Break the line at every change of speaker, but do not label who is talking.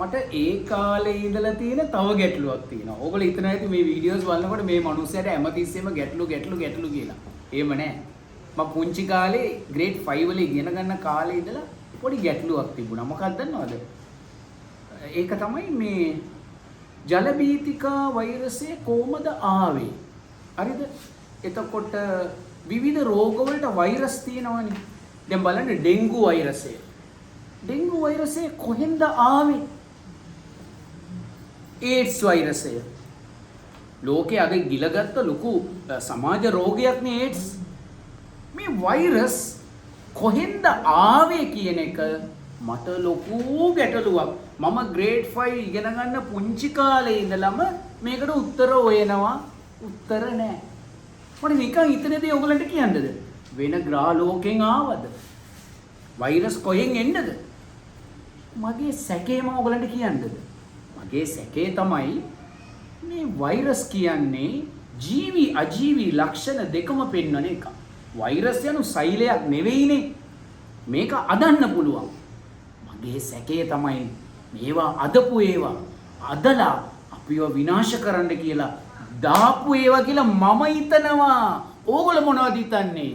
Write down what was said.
මට ඒ කාලේ ඉඳලා තියෙන තව ගැටලුවක් තියෙනවා. ඕගොල්ලෝ හිතන ඇති මේ වීඩියෝස් බලනකොට මේ මිනිස්සයාට හැමතිස්සෙම ගැටලු කියලා. එහෙම නෑ. මම පුංචි කාලේ ග්‍රේඩ් 5 වල ඉගෙන ගන්න කාලේ ඉඳලා පොඩි ගැටලුවක් තිබුණා. මොකක්ද දන්නවද? ඒක තමයි මේ ජලබීතිකා වෛරසය කොහොමද ආවේ? හරිද? එතකොට විවිධ රෝග වලට වෛරස් තියෙනවනේ. දැන් බලන්න ඩෙන්ගු වෛරසය. ඩෙන්ගු වෛරසය කොහෙන්ද ආවේ? ඒඩ්ස් වෛරසය. ලෝකයේ අද ගිලගත්ත ලොකු සමාජ රෝගයක් නේ ඒඩ්ස්. මේ වෛරස් කොහෙන්ද ආවේ කියන එක මට ලොකු ගැටලුවක්. මම ග්‍රේඩ් 5 ඉගෙන ගන්න පුංචි කාලේ ඉඳලම මේකට උත්තර හොයනවා. උත්තර නැහැ. මට නිකන් හිතන දේ ඔයගලන්ට කියන්නද? වෙන ග්‍රහ ලෝකෙන් ආවද? වෛරස් කොහෙන් එන්නද? මගේ සැකේ මම ඔයගලන්ට කියන්නද? මගේ සැකේ තමයි මේ වෛරස් කියන්නේ ජීවි අජීවි ලක්ෂණ දෙකම පෙන්වන එක. වෛරස් යනු සෛලයක් නෙවෙයිනේ. මේක අදන්න පුළුවන්. මගේ සැකේ තමයි මේවා අදපු ඒවා අදලා අපිව විනාශ කරන්න කියලා දාපු ඒවා කියලා මම හිතනවා. ඕගොල්ලෝ මොනවද හිතන්නේ?